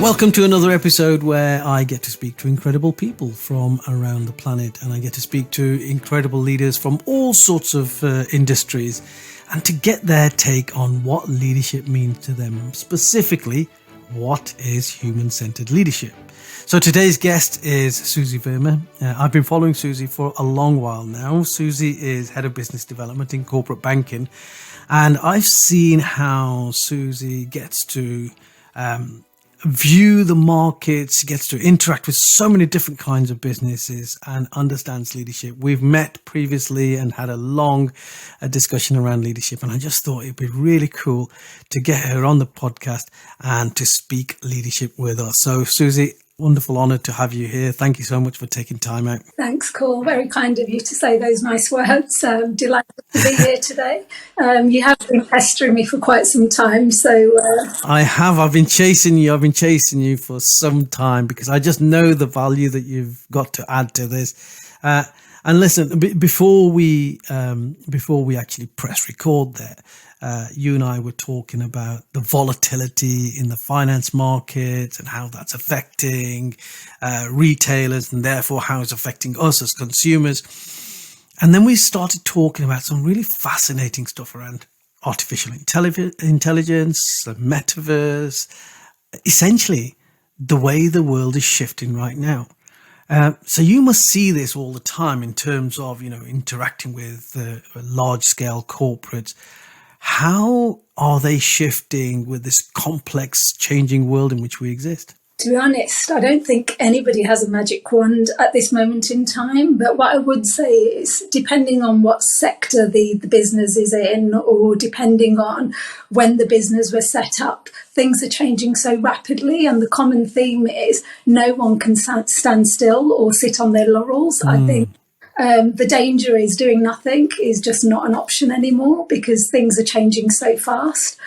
Welcome to another episode where I get to speak to incredible people from around the planet, and I get to speak to incredible leaders from all sorts of industries, and to get their take on what leadership means to them. Specifically, what is human-centered leadership? So today's guest is Suzy Verma. I've been following Suzy for a long while now. Suzy is Head of Business Development in Corporate Banking, and I've seen how Suzy gets to view the markets, gets to interact with so many different kinds of businesses and understands leadership. We've met previously and had a long discussion around leadership, and I just thought it'd be really cool to get her on the podcast and to speak leadership with us. So Suzy, wonderful honour to have you here. Thank you so much for taking time out. Thanks, Kul. Very kind of you to say those nice words. Delighted to be here today. You have been pestering me for quite some time, so I have. I've been chasing you for some time because I just know the value that you've got to add to this. And listen, before we actually press record there, you and I were talking about the volatility in the finance markets and how that's affecting retailers, and therefore how it's affecting us as consumers. And then we started talking about some really fascinating stuff around artificial intelligence, the metaverse, essentially the way the world is shifting right now. So you must see this all the time in terms of, interacting with large-scale corporates. How are they shifting with this complex, changing world in which we exist? To be honest, I don't think anybody has a magic wand at this moment in time. But what I would say is, depending on what sector the business is in, or depending on when the business was set up, things are changing so rapidly. And the common theme is no one can stand still or sit on their laurels. I think the danger is doing nothing is just not an option anymore because things are changing so fast.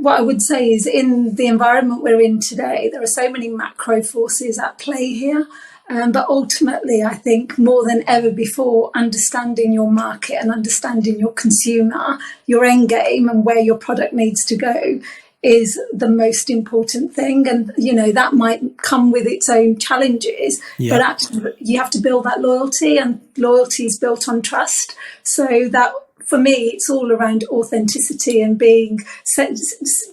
What I would say is, in the environment we're in today, there are so many macro forces at play here. But ultimately, I think more than ever before, understanding your market and understanding your consumer, your end game and where your product needs to go is the most important thing. And, that might come with its own challenges, but actually you have to build that loyalty, and loyalty is built on trust. So that, for me, it's all around authenticity and being,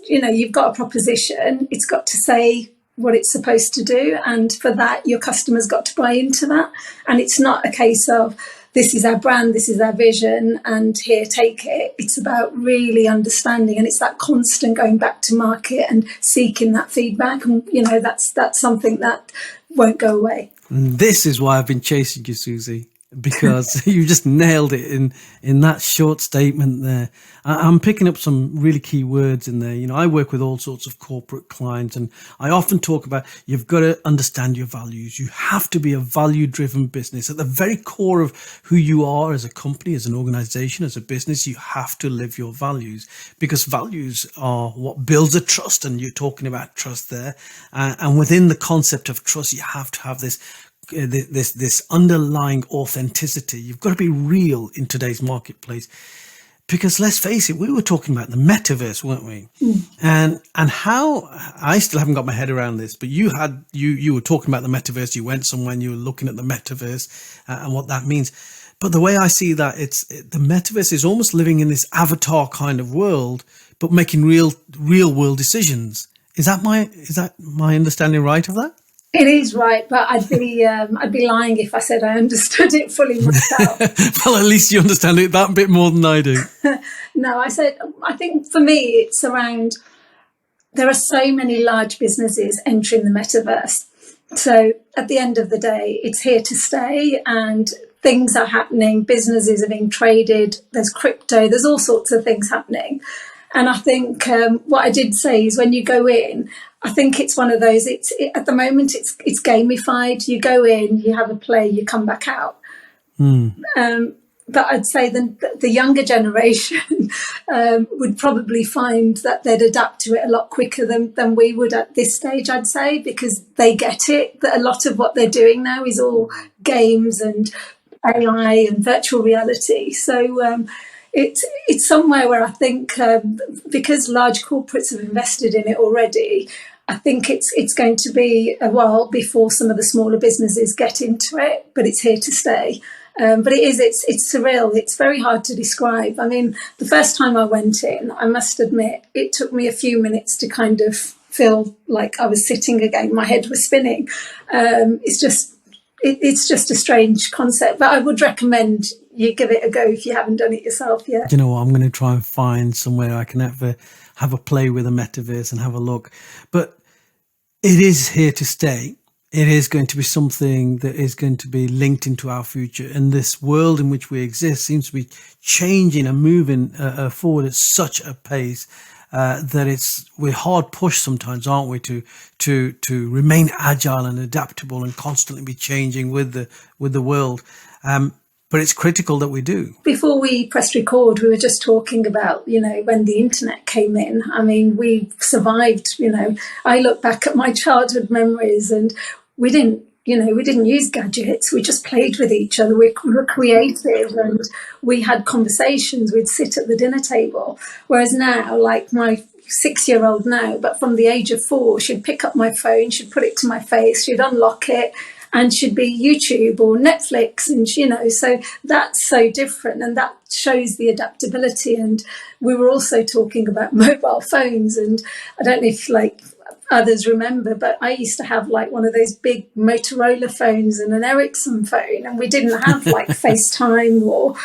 you've got a proposition, it's got to say what it's supposed to do. And for that, your customer's got to buy into that. And it's not a case of, this is our brand, this is our vision, and here, take it. It's about really understanding, and it's that constant going back to market and seeking that feedback. And, that's something that won't go away. This is why I've been chasing you, Suzy, because you just nailed it in that short statement there. I'm picking up some really key words in there. I work with all sorts of corporate clients, and I often talk about you've got to understand your values. You have to be a value-driven business. At the very core of who you are as a company, as an organization, as a business, you have to live your values, because values are what builds a trust, and you're talking about trust there. And within the concept of trust, you have to have this underlying authenticity. You've got to be real in today's marketplace, because let's face it, we were talking about the metaverse, weren't we? And how, I still haven't got my head around this, but you were talking about the metaverse. You went somewhere and you were looking at the metaverse and what that means. But the way I see that, the metaverse is almost living in this avatar kind of world, but making real world decisions. Is that my understanding right of that? It is right, but I'd be lying if I said I understood it fully myself. Well, at least you understand it that bit more than I do. No, I think for me it's around, there are so many large businesses entering the metaverse. So at the end of the day, it's here to stay, and things are happening. Businesses are being traded. There's crypto. There's all sorts of things happening. And I think what I did say is, when you go in, I think it's one of those, at the moment it's gamified. You go in, you have a play, you come back out. But I'd say the younger generation would probably find that they'd adapt to it a lot quicker than we would at this stage, I'd say, because they get it, that a lot of what they're doing now is all games and AI and virtual reality. So it's somewhere where I think because large corporates have invested in it already, I think it's going to be a while before some of the smaller businesses get into it, but it's here to stay. But it's surreal. It's very hard to describe. I mean, the first time I went in, I must admit, it took me a few minutes to kind of feel like I was sitting again. My head was spinning. It's just a strange concept, but I would recommend you give it a go if you haven't done it yourself yet. You know what? I'm going to try and find somewhere I can have a play with a metaverse and have a look. But it is here to stay. It is going to be something that is going to be linked into our future. And this world in which we exist seems to be changing and moving forward at such a pace that we're hard pushed sometimes, aren't we, to remain agile and adaptable and constantly be changing with the world. But it's critical that we do. Before we pressed record, we were just talking about, when the internet came in. I mean, we survived, I look back at my childhood memories and we didn't use gadgets. We just played with each other. We were creative and we had conversations. We'd sit at the dinner table. Whereas now, like my 6-year-old now, but from the age of 4, she'd pick up my phone, she'd put it to my face, she'd unlock it, and should be YouTube or Netflix. And, so that's so different. And that shows the adaptability. And we were also talking about mobile phones. And I don't know if others remember, but I used to have one of those big Motorola phones and an Ericsson phone. And we didn't have FaceTime or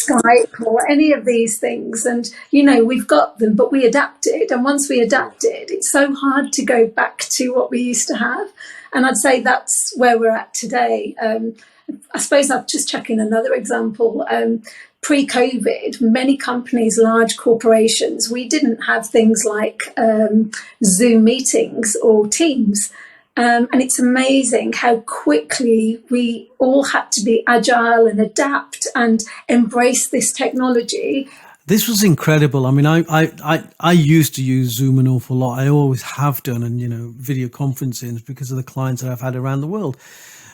Skype or any of these things. And, we've got them, but we adapted. And once we adapted, it's so hard to go back to what we used to have. And I'd say that's where we're at today. I suppose I'm just checking another example. Pre-COVID, many companies, large corporations, we didn't have things like Zoom meetings or Teams. And it's amazing how quickly we all had to be agile and adapt and embrace this technology. This was incredible. I mean, I used to use Zoom an awful lot. I always have done, and video conferencing because of the clients that I've had around the world.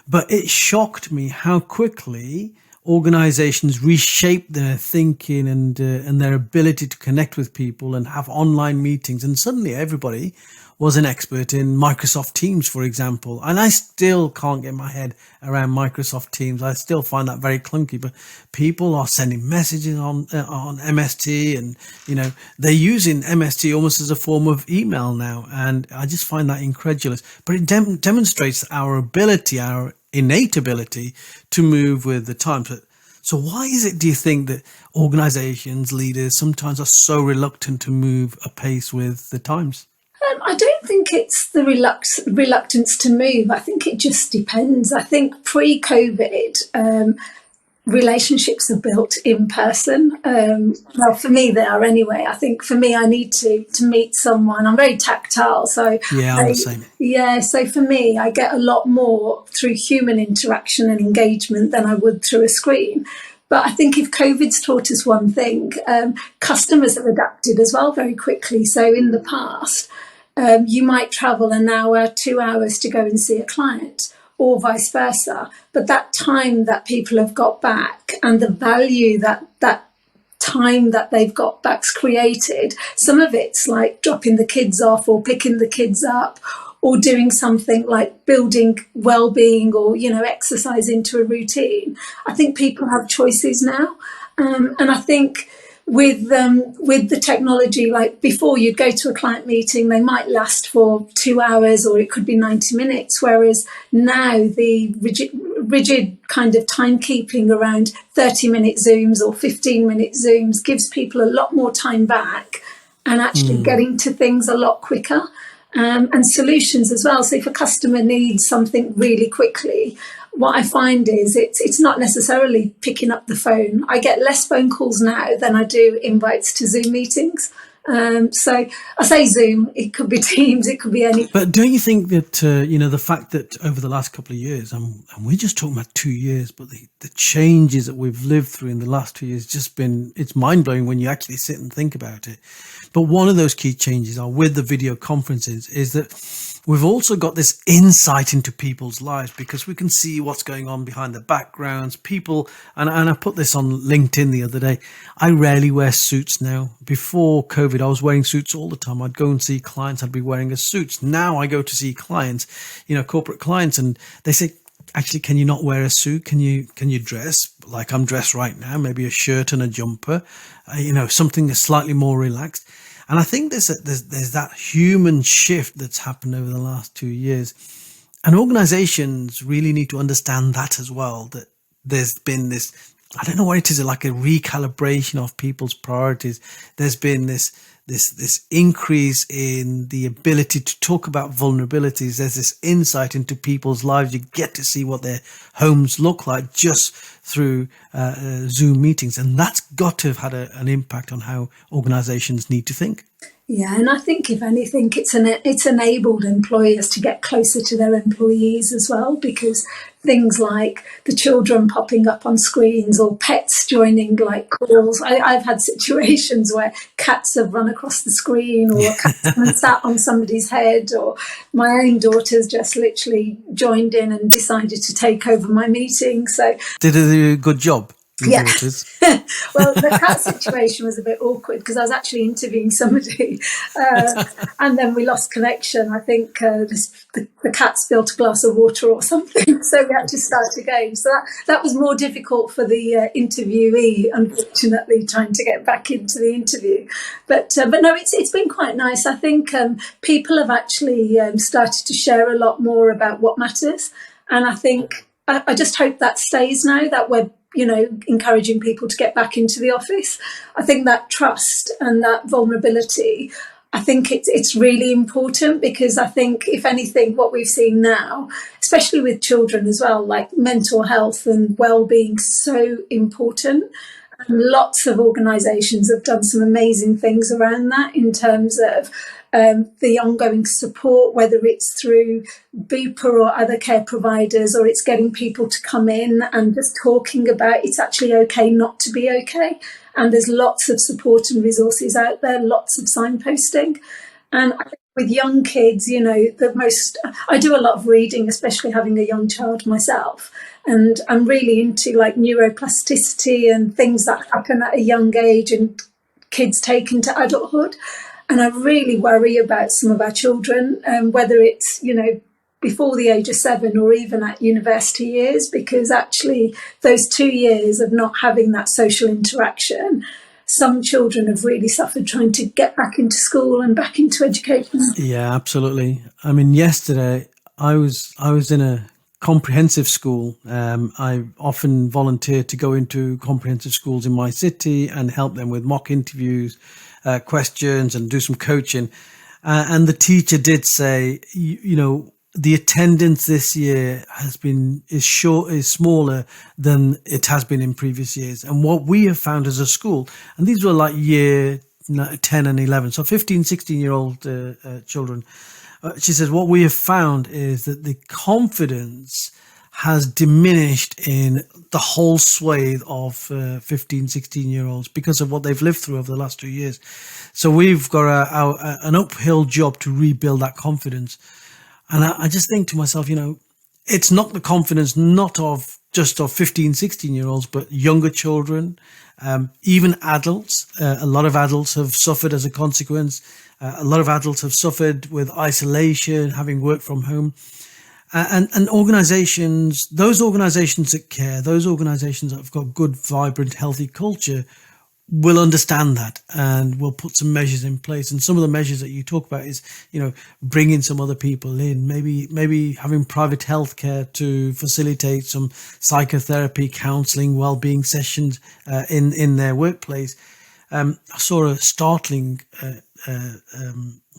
But it shocked me how quickly organizations reshape their thinking and their ability to connect with people and have online meetings. And suddenly everybody was an expert in Microsoft Teams, for example. And I still can't get my head around Microsoft Teams. I still find that very clunky, but people are sending messages on MST and, they're using MST almost as a form of email now. And I just find that incredulous, but it demonstrates our ability, our innate ability to move with the times. So why is it, do you think, that organizations, leaders sometimes are so reluctant to move apace with the times? I don't think it's the reluctance to move. I think it just depends. I think pre-COVID, relationships are built in person. Well, for me, they are anyway. I think for me, I need to meet someone. I'm very tactile. So yeah, I'm the same. Yeah, so for me, I get a lot more through human interaction and engagement than I would through a screen. But I think if COVID's taught us one thing, customers have adapted as well very quickly. So in the past, you might travel an hour, 2 hours to go and see a client, or vice versa. But that time that people have got back and the value that time that they've got back's created, some of it's like dropping the kids off or picking the kids up or doing something like building well-being or, exercise into a routine. I think people have choices now. And I think with the technology, like before you'd go to a client meeting, they might last for 2 hours or it could be 90 minutes. Whereas now the rigid kind of timekeeping around 30-minute Zooms or 15-minute Zooms gives people a lot more time back and actually getting to things a lot quicker. And solutions as well. So if a customer needs something really quickly, what I find is it's not necessarily picking up the phone. I get less phone calls now than I do invites to Zoom meetings. So I say Zoom, it could be Teams, it could be any. But don't you think that, the fact that over the last couple of years, and we're just talking about 2 years, but the changes that we've lived through in the last 2 years, it's mind blowing when you actually sit and think about it. But one of those key changes are with the video conferences is that we've also got this insight into people's lives because we can see what's going on behind the backgrounds. People, and I put this on LinkedIn the other day, I rarely wear suits now. Before COVID, I was wearing suits all the time. I'd go and see clients, I'd be wearing a suit. Now I go to see clients, corporate clients, and they say, actually, can you not wear a suit? Can you dress like I'm dressed right now? Maybe a shirt and a jumper, something that's slightly more relaxed. And I think there's that human shift that's happened over the last 2 years. And organizations really need to understand that as well, that there's been this, I don't know what it is, like a recalibration of people's priorities. There's been this increase in the ability to talk about vulnerabilities. There's this insight into people's lives. You get to see what their homes look like just through Zoom meetings. And that's got to have had an impact on how organizations need to think. Yeah, and I think if anything, it's enabled employers to get closer to their employees as well, because things like the children popping up on screens or pets joining like calls. I've had situations where cats have run across the screen or cats have sat on somebody's head, or my own daughter's just literally joined in and decided to take over my meeting. So did they do a good job? Yeah. Well, the cat situation was a bit awkward because I was actually interviewing somebody and then we lost connection. I think the cat spilled a glass of water or something, so we had to start again. So that was more difficult for the interviewee, unfortunately, trying to get back into the interview. But no, it's been quite nice. I think people have actually started to share a lot more about what matters. And I think I just hope that stays now, that we're encouraging people to get back into the office. I think that trust and that vulnerability, I think it's really important, because I think, if anything, what we've seen now, especially with children as well, like mental health and well-being, so important. And lots of organisations have done some amazing things around that in terms of the ongoing support, whether it's through Bupa or other care providers, or it's getting people to come in and just talking about it's actually okay not to be okay. And there's lots of support and resources out there, lots of signposting. And I think with young kids, I do a lot of reading, especially having a young child myself. And I'm really into like neuroplasticity and things that happen at a young age and kids take into adulthood. And I really worry about some of our children, whether it's, before the age of 7 or even at university years, because actually those 2 years of not having that social interaction, some children have really suffered trying to get back into school and back into education. Yeah, absolutely. I mean, yesterday I was in a comprehensive school. I often volunteer to go into comprehensive schools in my city and help them with mock interviews, questions, and do some coaching. And the teacher did say, the attendance this year is smaller than it has been in previous years. And what we have found as a school, and these were like year 10 and 11, so 15, 16-year-old children. She says, what we have found is that the confidence has diminished in the whole swathe of 15, 16-year-olds because of what they've lived through over the last 2 years. So we've got an uphill job to rebuild that confidence. And I just think to myself, it's not the confidence, not of just of 15, 16-year-olds, but younger children, even adults. A lot of adults have suffered as a consequence. A lot of adults have suffered with isolation, having worked from home. And organizations, those organizations that care, those organizations that have got good, vibrant, healthy culture will understand that and will put some measures in place. And some of the measures that you talk about is, bringing some other people in, maybe having private healthcare to facilitate some psychotherapy, counseling, well-being sessions in their workplace. I saw a startling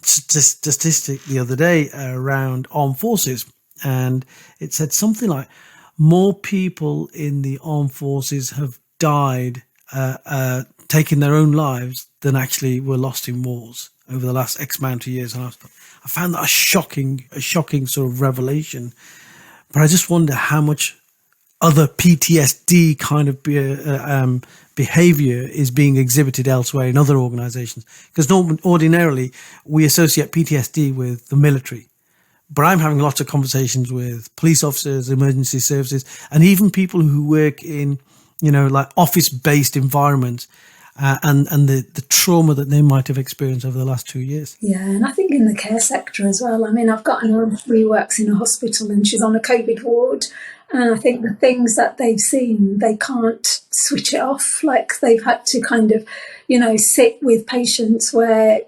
statistic the other day around armed forces, and it said something like more people in the armed forces have died taking their own lives than actually were lost in wars over the last X amount of years. And I found that a shocking sort of revelation. But I just wonder how much other PTSD kind of behavior is being exhibited elsewhere in other organizations. Because ordinarily we associate PTSD with the military. but I'm having lots of conversations with police officers, emergency services, and even people who work in, like office-based environments, and the trauma that they might have experienced over the last 2 years. Yeah, and I think in the care sector as well. I mean, I've got an aunt who works in a hospital and she's on a COVID ward. And I think the things that they've seen, they can't switch it off. Like they've had to kind of, sit with patients where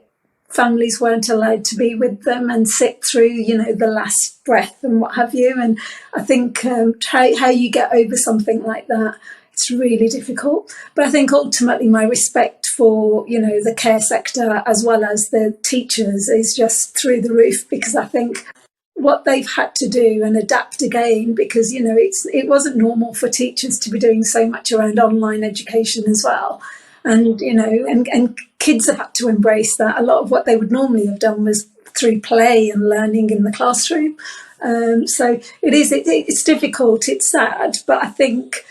families weren't allowed to be with them and sit through, the last breath and what have you. And I think how you get over something like that, it's really difficult. But I think ultimately my respect for, the care sector as well as the teachers is just through the roof, because I think what they've had to do and adapt again, because, it wasn't normal for teachers to be doing so much around online education as well. And, and kids have had to embrace that. A lot of what they would normally have done was through play and learning in the classroom. So it's difficult, it's sad, but I think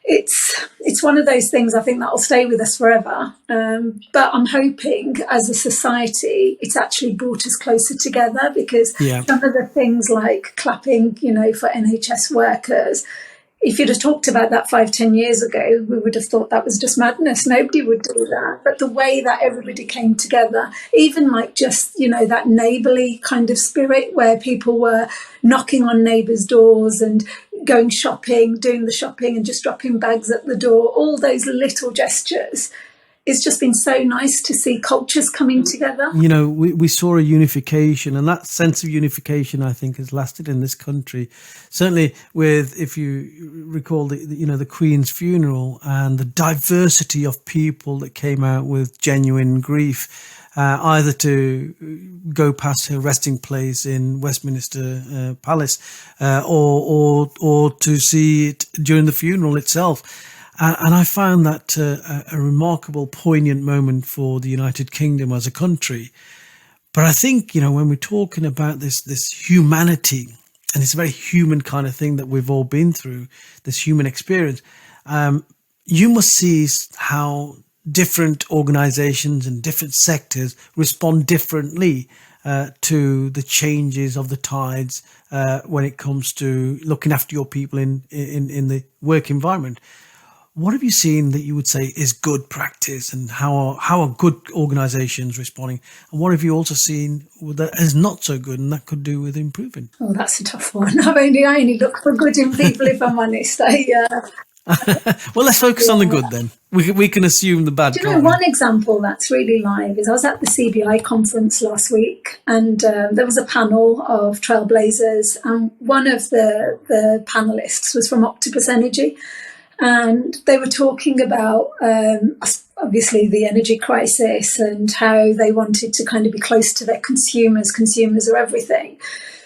it's one of those things I think that'll stay with us forever. But I'm hoping as a society, it's actually brought us closer together, because some of the things like clapping, for NHS workers, if you'd have talked about that 5-10 years ago, we would have thought that was just madness. Nobody would do that. But the way that everybody came together, even like just, that neighbourly kind of spirit where people were knocking on neighbours' doors and going shopping, doing the shopping and just dropping bags at the door, all those little gestures. It's just been so nice to see cultures coming together. We saw a unification, and that sense of unification, I think, has lasted in this country. Certainly with, if you recall, the Queen's funeral and the diversity of people that came out with genuine grief, either to go past her resting place in Westminster Palace, or to see it during the funeral itself. And I found that a remarkable, poignant moment for the United Kingdom as a country. But I think, when we're talking about this humanity, and it's a very human kind of thing that we've all been through, this human experience, you must see how different organizations and different sectors respond differently to the changes of the tides when it comes to looking after your people in the work environment. What have you seen that you would say is good practice, and how are good organisations responding? And what have you also seen that is not so good and that could do with improving? Oh, that's a tough one. I only look for good in people, if I'm honest. Well, let's focus on the good then. We can assume the bad. One example that's really live is I was at the CBI conference last week, and there was a panel of trailblazers, and one of the panellists was from Octopus Energy. And they were talking about, obviously, the energy crisis and how they wanted to kind of be close to their consumers. Consumers are everything.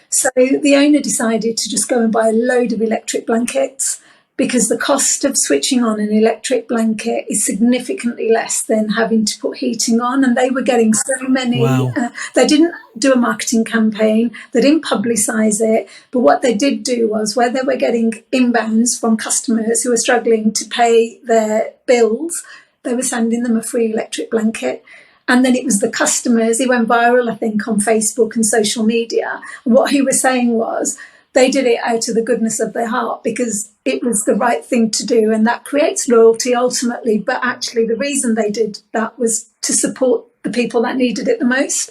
So the owner decided to just go and buy a load of electric blankets, because the cost of switching on an electric blanket is significantly less than having to put heating on. And they were getting so many. Wow. They didn't do a marketing campaign. They didn't publicise it. But what they did do was, where they were getting inbounds from customers who were struggling to pay their bills, they were sending them a free electric blanket. And then it was the customers. He went viral, I think, on Facebook and social media. What he was saying was, they did it out of the goodness of their heart because it was the right thing to do, and that creates loyalty ultimately. But actually the reason they did that was to support the people that needed it the most.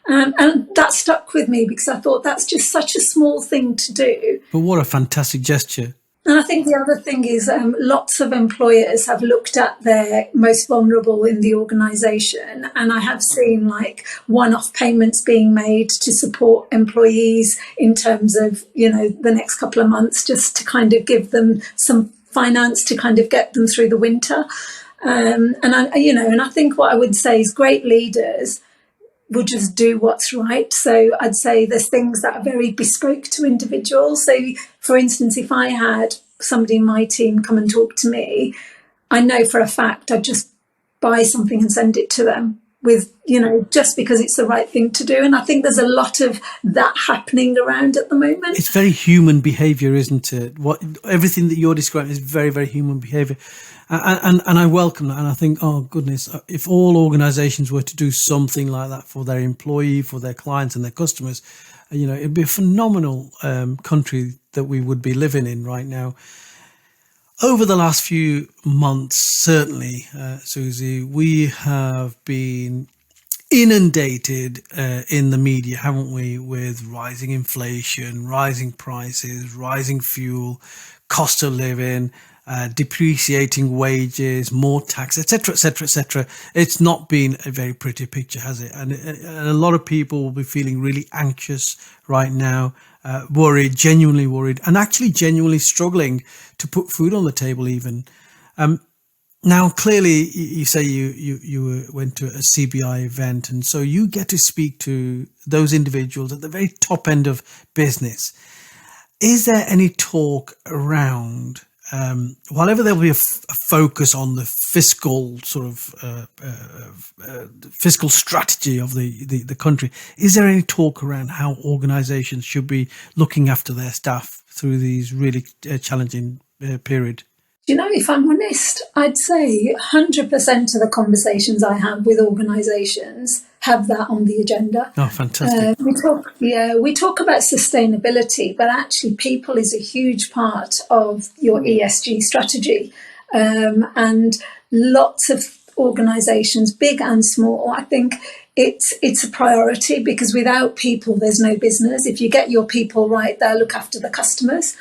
And that stuck with me, because I thought that's just such a small thing to do. But what a fantastic gesture. And I think the other thing is lots of employers have looked at their most vulnerable in the organisation, and I have seen like one-off payments being made to support employees in terms of, the next couple of months, just to kind of give them some finance to kind of get them through the winter. And I think what I would say is great leaders will just do what's right. So I'd say there's things that are very bespoke to individuals. So, for instance, if I had somebody in my team come and talk to me, I know for a fact I'd just buy something and send it to them with, just because it's the right thing to do. And I think there's a lot of that happening around at the moment. It's very human behaviour, isn't it? Everything that you're describing is very, very human behaviour. And I welcome that. And I think, oh, goodness, if all organisations were to do something like that for their employee, for their clients and their customers, it'd be a phenomenal country that we would be living in right now. Over the last few months, certainly, Suzy, we have been inundated in the media, haven't we, with rising inflation, rising prices, rising fuel, cost of living, depreciating wages, more tax, etc., etc., etc. It's not been a very pretty picture, has it? And a lot of people will be feeling really anxious right now, worried, genuinely worried, and actually genuinely struggling to put food on the table even. Now, clearly, you say you went to a CBI event, and so you get to speak to those individuals at the very top end of business. Is there any talk around, whatever there'll be a focus on the fiscal sort of fiscal strategy of the country, is there any talk around how organizations should be looking after their staff through these really challenging period? If I'm honest, I'd say 100% of the conversations I have with organisations have that on the agenda. Oh, fantastic. We talk about sustainability, but actually people is a huge part of your ESG strategy. And lots of organisations, big and small, I think it's a priority, because without people, there's no business. If you get your people right, they'll look after the customers.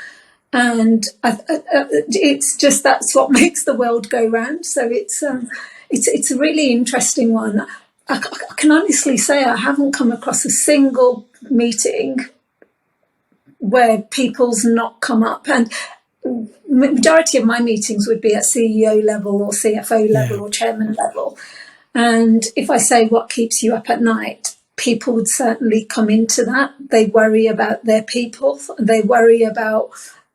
And it's just, that's what makes the world go round. So it's a really interesting one. I can honestly say I haven't come across a single meeting where people's not come up. And majority of my meetings would be at CEO level or CFO level or chairman level. And if I say what keeps you up at night, people would certainly come into that. They worry about their people. They worry about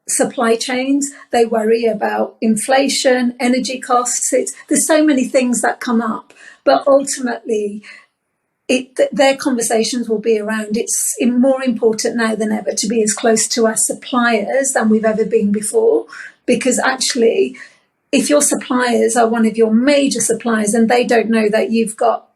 supply chains, they worry about inflation, energy costs. There's so many things that come up, but ultimately their conversations will be around, it's more important now than ever to be as close to our suppliers than we've ever been before, because actually if your suppliers are one of your major suppliers and they don't know that you've got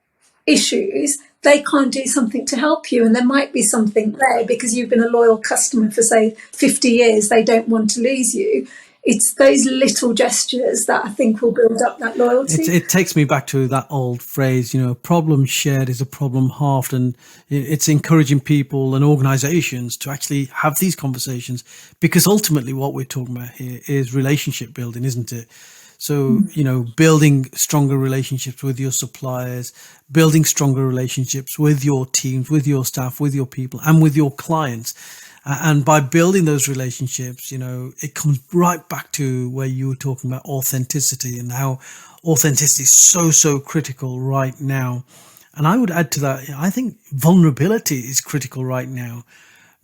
issues, they can't do something to help you. And there might be something there because you've been a loyal customer for, say, 50 years. They don't want to lose you. It's those little gestures that I think will build up that loyalty. It takes me back to that old phrase, a problem shared is a problem halved. And it's encouraging people and organizations to actually have these conversations, because ultimately what we're talking about here is relationship building, isn't it? So, building stronger relationships with your suppliers, building stronger relationships with your teams, with your staff, with your people, and with your clients. And by building those relationships, it comes right back to where you were talking about authenticity and how authenticity is so critical right now. And I would add to that, I think vulnerability is critical right now,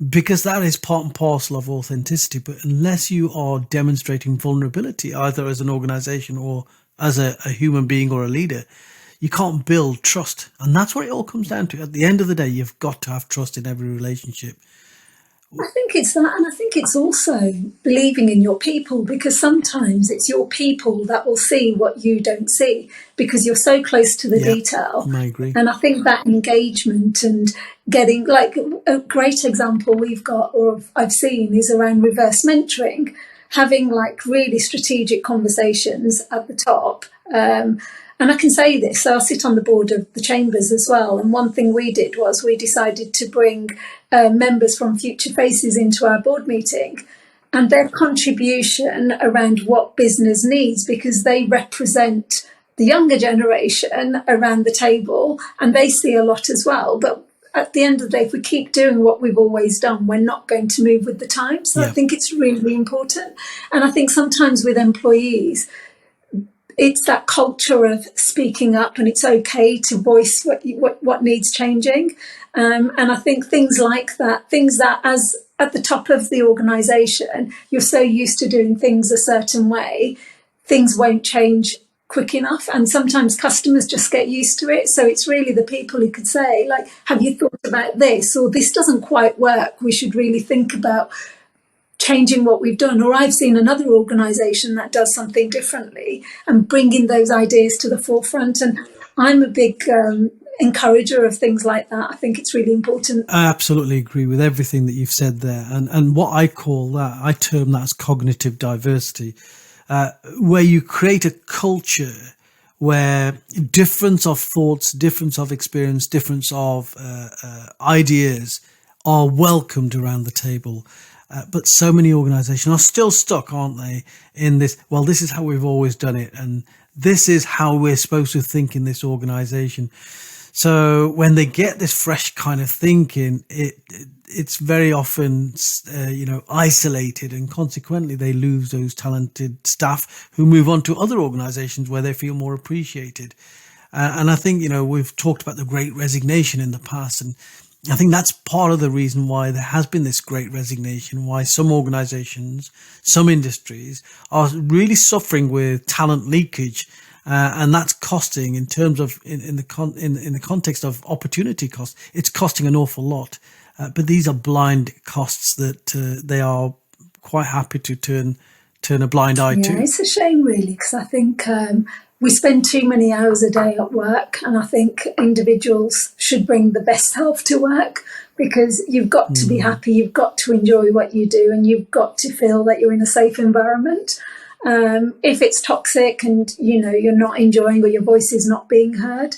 because that is part and parcel of authenticity. But unless you are demonstrating vulnerability, either as an organization or as a human being or a leader, you can't build trust. And that's what it all comes down to. At the end of the day, you've got to have trust in every relationship. I think it's that, and I think it's also believing in your people, because sometimes it's your people that will see what you don't see, because you're so close to the detail. I agree. And I think that engagement and getting, like, a great example we've got, or I've seen, is around reverse mentoring, having like really strategic conversations at the top. And I can say this, so I sit on the board of the Chambers as well. And one thing we did was we decided to bring members from Future Faces into our board meeting, and their contribution around what business needs, because they represent the younger generation around the table and they see a lot as well. But at the end of the day, if we keep doing what we've always done, we're not going to move with the times. So I think it's really important. And I think sometimes with employees, it's that culture of speaking up, and it's okay to voice what needs changing. And I think things like that, things that as at the top of the organisation, you're so used to doing things a certain way, things won't change quick enough. And sometimes customers just get used to it. So it's really the people who could say, like, have you thought about this? Or this doesn't quite work. We should really think about changing what we've done. Or I've seen another organisation that does something differently, and bringing those ideas to the forefront. And I'm a big encourager of things like that. I think it's really important. I absolutely agree with everything that you've said there. And what I term that as cognitive diversity, where you create a culture where difference of thoughts, difference of experience, difference of ideas are welcomed around the table. But so many organizations are still stuck, aren't they, in this, well, this is how we've always done it, and this is how we're supposed to think in this organization. So when they get this fresh kind of thinking, it's very often, isolated, and consequently they lose those talented staff who move on to other organizations where they feel more appreciated. And I think, we've talked about the Great Resignation in the past, and I think that's part of the reason why there has been this Great Resignation, why some organizations, some industries are really suffering with talent leakage. And that's costing in terms of in the context of opportunity cost. It's costing an awful lot, but these are blind costs that they are quite happy to turn a blind eye to. Yeah, it's a shame, really, because I think we spend too many hours a day at work, and I think individuals should bring the best self to work, because you've got to be happy, you've got to enjoy what you do, and you've got to feel that you're in a safe environment. If it's toxic and you're not enjoying, or your voice is not being heard,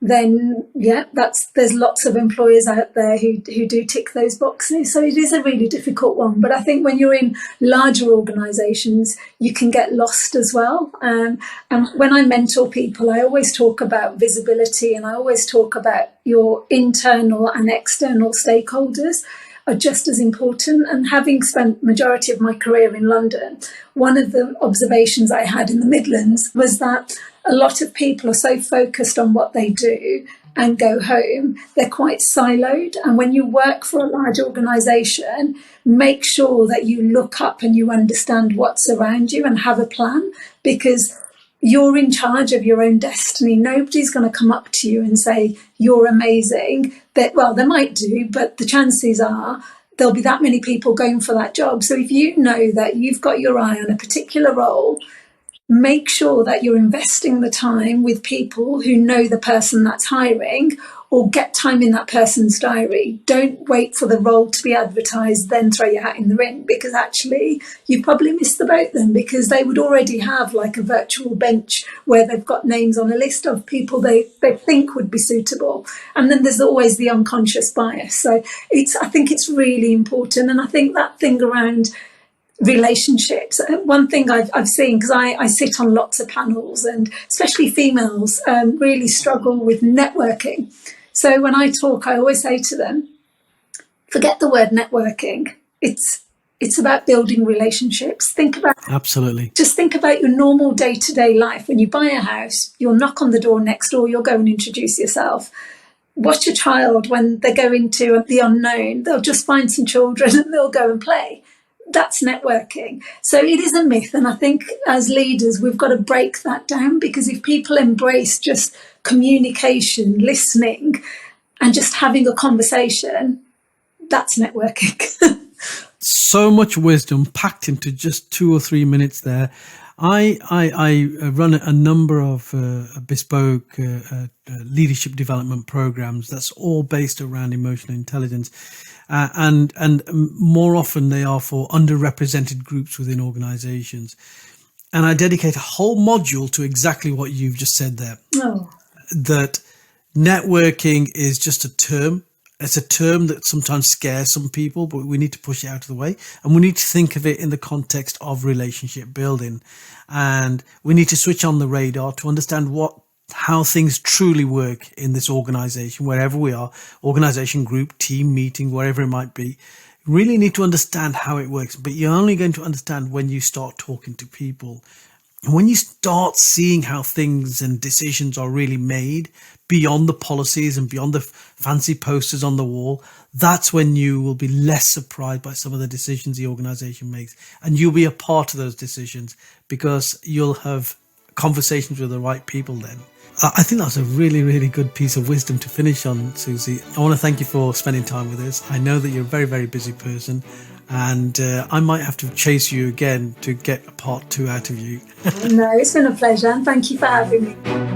then there's lots of employers out there who do tick those boxes. So it is a really difficult one. But I think when you're in larger organisations, you can get lost as well. And when I mentor people, I always talk about visibility, and I always talk about your internal and external stakeholders are just as important. And having spent majority of my career in London, one of the observations I had in the Midlands was that a lot of people are so focused on what they do and go home, they're quite siloed. And when you work for a large organisation, make sure that you look up and you understand what's around you and have a plan, because you're in charge of your own destiny. Nobody's going to come up to you and say, you're amazing. They might do, but the chances are there'll be that many people going for that job. So if you know that you've got your eye on a particular role, make sure that you're investing the time with people who know the person that's hiring, or get time in that person's diary. Don't wait for the role to be advertised, then throw your hat in the ring, because actually you probably missed the boat then, because they would already have like a virtual bench where they've got names on a list of people they think would be suitable. And then there's always the unconscious bias. So I think it's really important. And I think that thing around relationships, one thing I've seen, because I sit on lots of panels, and especially females really struggle with networking. So when I talk, I always say to them, forget the word networking. It's about building relationships. Just think about your normal day-to-day life. When you buy a house, you'll knock on the door next door, you'll go and introduce yourself. Watch a child when they go into the unknown. They'll just find some children and they'll go and play. That's networking. So it is a myth. And I think as leaders, we've got to break that down, because if people embrace just communication, listening, and just having a conversation, that's networking. So much wisdom packed into just 2 or 3 minutes there. I run a number of bespoke leadership development programs that's all based around emotional intelligence. And more often they are for underrepresented groups within organizations. And I dedicate a whole module to exactly what you've just said there. Oh. That networking is just a term. It's a term that sometimes scares some people, but we need to push it out of the way. And we need to think of it in the context of relationship building. And we need to switch on the radar to understand how things truly work in this organization, wherever we are, organization, group, team, meeting, wherever it might be. You really need to understand how it works, but you're only going to understand when you start talking to people. And when you start seeing how things and decisions are really made beyond the policies and beyond the fancy posters on the wall, that's when you will be less surprised by some of the decisions the organization makes. And you'll be a part of those decisions, because you'll have conversations with the right people then. I think that's a really, really good piece of wisdom to finish on, Suzy. I want to thank you for spending time with us. I know that you're a very, very busy person, and I might have to chase you again to get a part 2 out of you. No, it's been a pleasure, and thank you for having me.